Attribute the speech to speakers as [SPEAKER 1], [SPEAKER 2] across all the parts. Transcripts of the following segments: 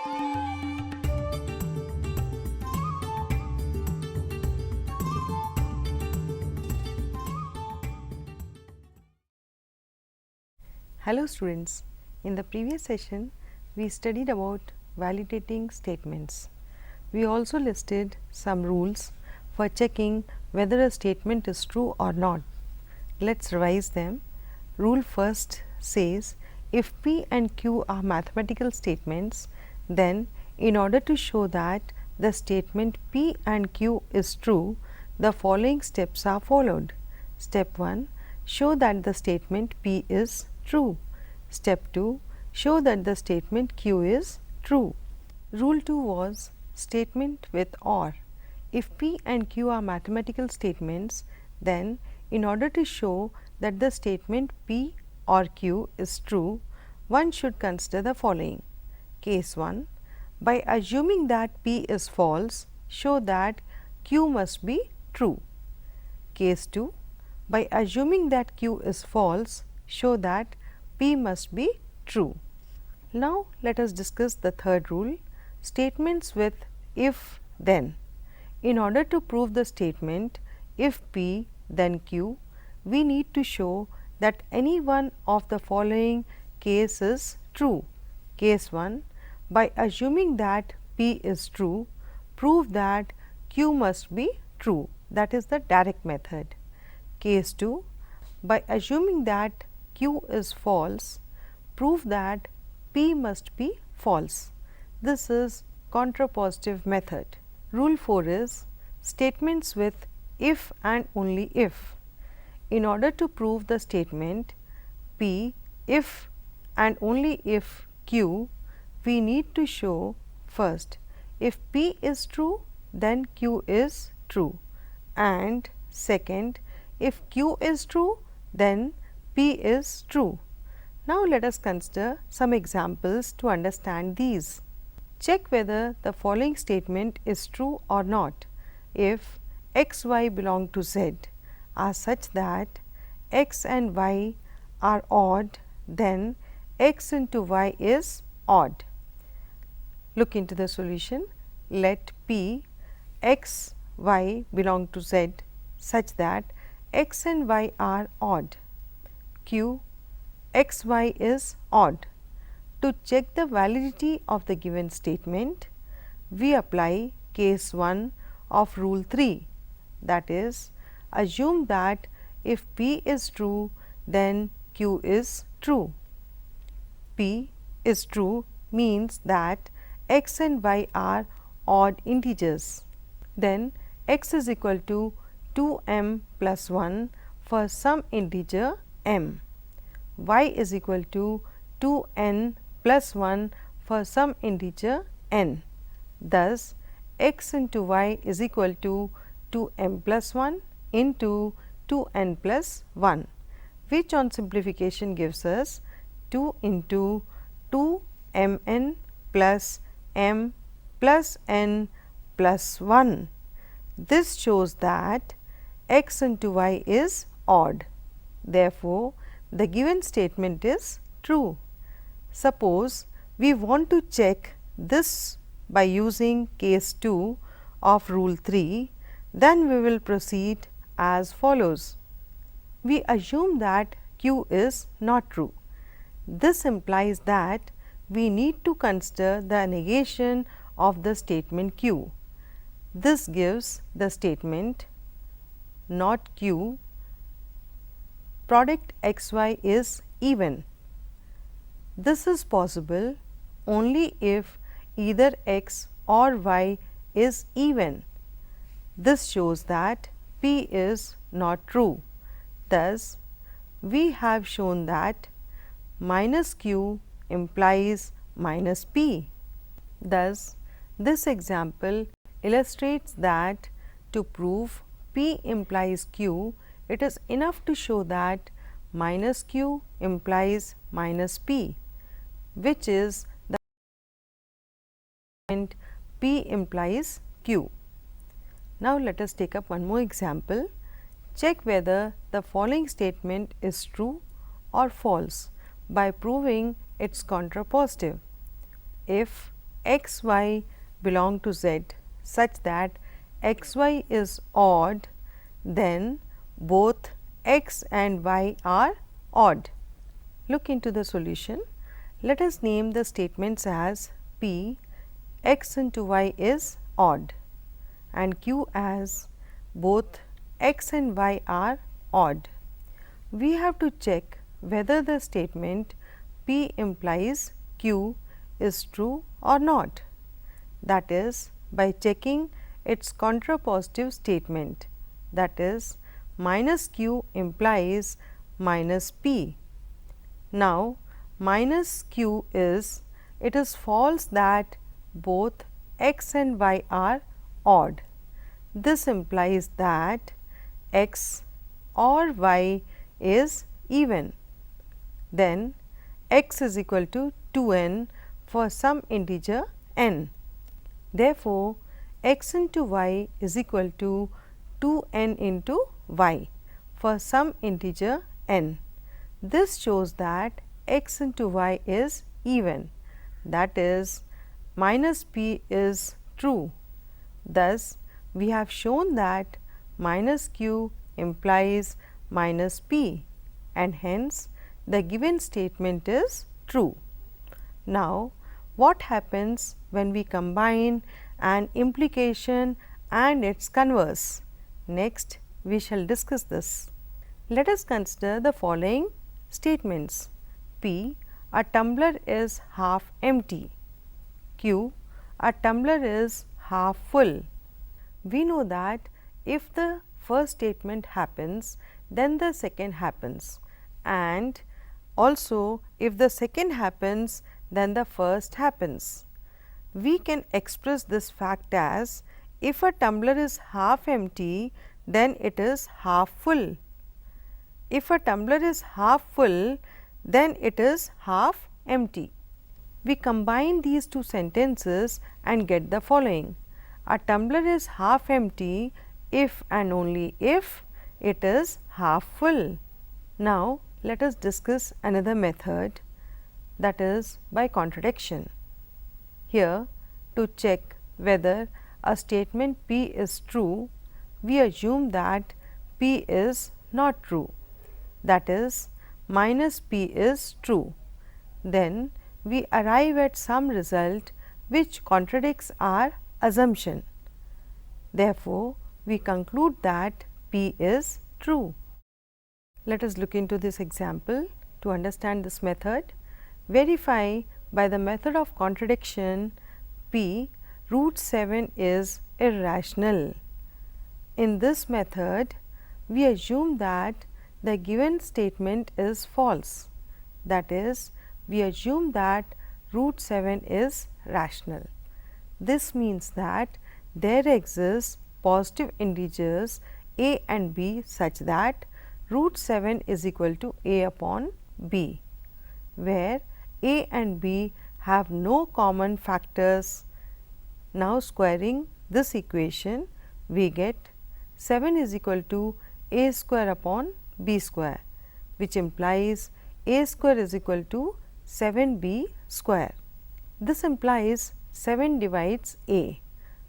[SPEAKER 1] Hello students, in the previous session we studied about validating statements. We also listed some rules for checking whether a statement is true or not. Let's revise them. Rule first says if P and Q are mathematical statements, then in order to show that the statement P and Q is true, the following steps are followed. Step 1, show that the statement P is true. Step 2, show that the statement Q is true. Rule 2 was statement with OR. If P and Q are mathematical statements, then in order to show that the statement P or Q is true, one should consider the following. Case 1, by assuming that P is false, show that Q must be true. Case 2, by assuming that Q is false, show that P must be true. Now, let us discuss the third rule, statements with if then. In order to prove the statement if P then Q, we need to show that any one of the following case is true. Case 1, by assuming that P is true, prove that Q must be true, that is the direct method. Case 2, by assuming that Q is false, prove that P must be false. This is contrapositive method. Rule 4 is statements with if and only if. In order to prove the statement P if and only if Q, we need to show first if P is true, then Q is true, and second, if Q is true, then P is true. Now, let us consider some examples to understand these. Check whether the following statement is true or not. If x, y belong to z are such that x and y are odd, then x into y is odd. Look into the solution. Let P x, y belong to z such that x and y are odd. Q x, y is odd. To check the validity of the given statement, we apply case 1 of rule 3, that is, assume that if P is true, then Q is true. P is true means that x and y are odd integers. Then x is equal to 2m plus 1 for some integer m. Y is equal to 2n plus 1 for some integer n. Thus, x into y is equal to 2m plus 1 into 2n plus 1, which on simplification gives us 2 into 2mn plus m plus n plus 1. This shows that x into y is odd. Therefore, the given statement is true. Suppose we want to check this by using case 2 of rule 3, then we will proceed as follows. We assume that Q is not true. This implies that we need to consider the negation of the statement Q. This gives the statement not Q, product x y is even. This is possible only if either x or y is even. This shows that P is not true. Thus, we have shown that minus Q implies minus P. Thus, this example illustrates that to prove P implies Q, it is enough to show that minus Q implies minus P, which is the statement P implies Q. Now, let us take up one more example. Check whether the following statement is true or false by proving its contrapositive. If x y belong to z such that x y is odd, then both x and y are odd. Look into the solution. Let us name the statements as P x into y is odd and Q as both x and y are odd. We have to check whether the statement P implies Q is true or not, that is by checking its contrapositive statement, that is minus Q implies minus P. Now, minus Q is, it is false that both x and y are odd. This implies that x or y is even. Then x is equal to 2n for some integer n. Therefore, x into y is equal to 2n into y for some integer n. This shows that x into y is even, that is minus p is true. Thus, we have shown that minus q implies minus p and hence the given statement is true. Now, what happens when we combine an implication and its converse? Next, we shall discuss this. Let us consider the following statements. P, a tumbler is half empty. Q, a tumbler is half full. We know that if the first statement happens, then the second happens, and also if the second happens, then the first happens. We can express this fact as, if a tumbler is half empty, then it is half full. If a tumbler is half full, then it is half empty. We combine these two sentences and get the following. A tumbler is half empty if and only if it is half full. Now, let us discuss another method, that is by contradiction. Here, to check whether a statement P is true, we assume that P is not true, that is minus P is true. Then we arrive at some result which contradicts our assumption. Therefore, we conclude that P is true. Let us look into this example to understand this method. Verify by the method of contradiction P root 7 is irrational. In this method, we assume that the given statement is false, that is, we assume that root 7 is rational. This means that there exist positive integers a and b such that root 7 is equal to a upon b, where a and b have no common factors. Now, squaring this equation, we get 7 is equal to a square upon b square, which implies a square is equal to 7b square. This implies 7 divides a.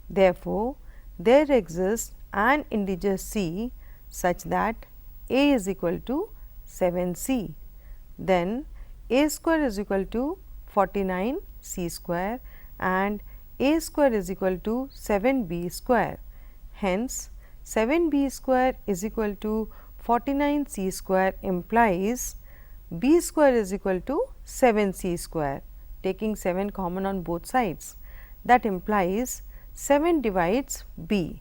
[SPEAKER 1] Therefore, there exists an integer c such that a is equal to 7c. Then a square is equal to 49 c square and a square is equal to 7b square. Hence, 7b square is equal to 49 c square implies b square is equal to 7 c square, taking 7 common on both sides. That implies 7 divides b,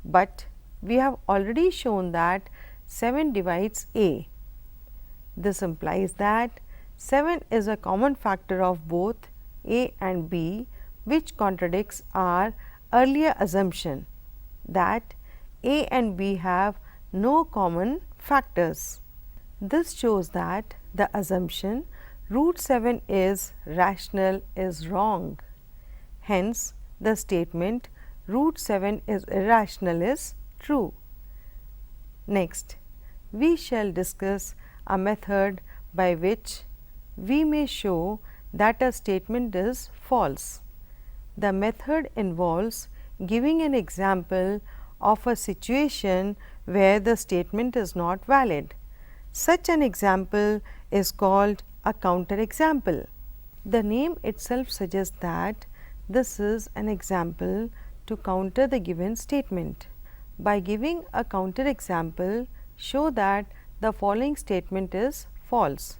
[SPEAKER 1] but we have already shown that 7 divides a. This implies that 7 is a common factor of both a and b, which contradicts our earlier assumption that a and b have no common factors. This shows that the assumption root 7 is rational is wrong. Hence, the statement root 7 is irrational is true. Next, we shall discuss a method by which we may show that a statement is false. The method involves giving an example of a situation where the statement is not valid. Such an example is called a counterexample. The name itself suggests that this is an example to counter the given statement. By giving a counterexample, show that the following statement is false.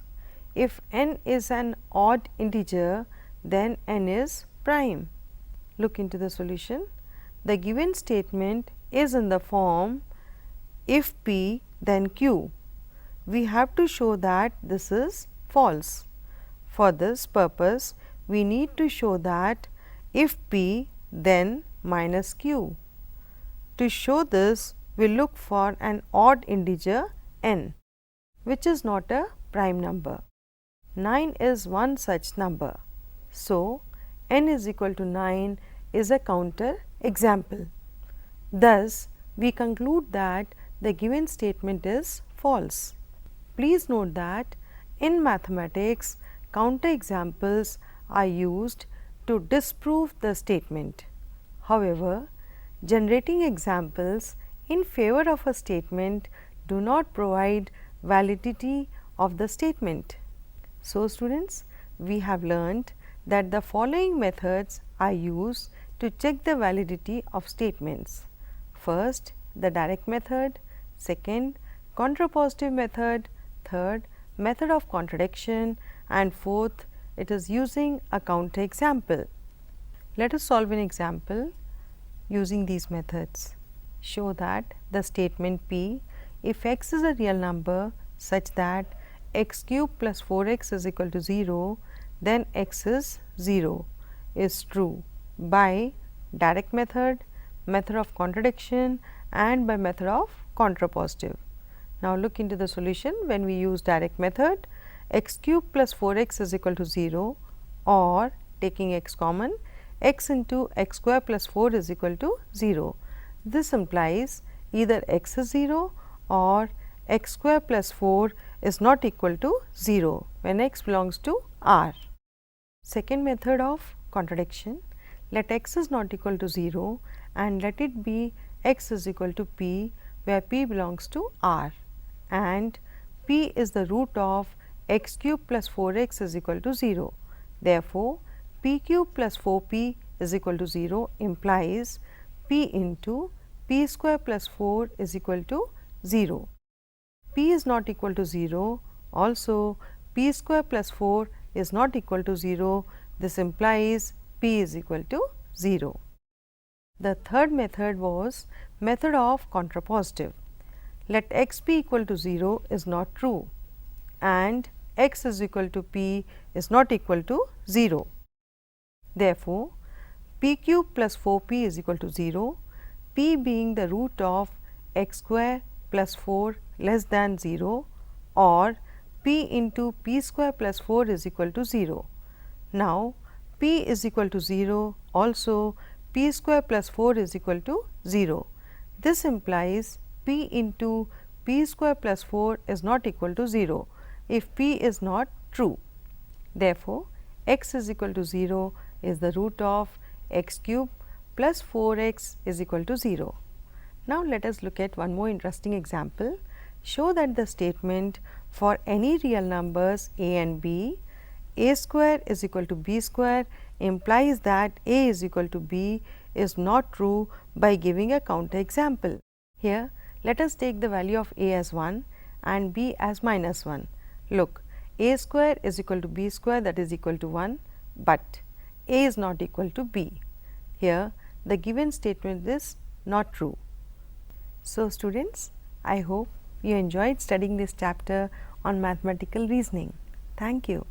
[SPEAKER 1] If n is an odd integer, then n is prime. Look into the solution. The given statement is in the form if p then q. We have to show that this is false. For this purpose, we need to show that if p then minus q. To show this, we look for an odd integer n, which is not a prime number. 9 is one such number. So, n is equal to 9 is a counter example. Thus, we conclude that the given statement is false. Please note that in mathematics, counter examples are used to disprove the statement. However, generating examples in favor of a statement do not provide validity of the statement. So, students, we have learned that the following methods are used to check the validity of statements. First, the direct method, second, contrapositive method, third, method of contradiction, and fourth, it is using a counter example. Let us solve an example using these methods. Show that the statement P, if x is a real number such that x cube plus 4x is equal to 0, then x is 0 is true by direct method, method of contradiction, and by method of contrapositive. Now, look into the solution. When we use direct method, x cube plus 4x is equal to 0, or taking x common, x into x square plus 4 is equal to 0. This implies either x is 0 or x square plus 4 is not equal to 0 when x belongs to R. Second method of contradiction, let x is not equal to 0 and let it be x is equal to p, where p belongs to R, and p is the root of x cube plus 4x is equal to 0. Therefore, p cube plus 4p is equal to 0 implies p into p square plus 4 is equal to 0. P is not equal to 0, also p square plus 4 is not equal to 0. This implies p is equal to 0. The third method was method of contrapositive. Let x be equal to 0 is not true, and x is equal to p is not equal to 0. Therefore, p cube plus 4p is equal to 0, p being the root of x square plus 4 less than 0, or p into p square plus 4 is equal to 0. Now, p is equal to 0, also p square plus 4 is equal to 0. This implies p into p square plus 4 is not equal to 0 if p is not true. Therefore, x is equal to 0 is the root of x cube plus 4x is equal to 0. Now, let us look at one more interesting example. Show that the statement for any real numbers a and b, a square is equal to b square implies that a is equal to b is not true by giving a counter example. Here, let us take the value of a as 1 and b as minus 1. Look, a square is equal to b square, that is equal to 1, but a is not equal to b. Here, the given statement is not true. So, students, I hope you enjoyed studying this chapter on mathematical reasoning. Thank you.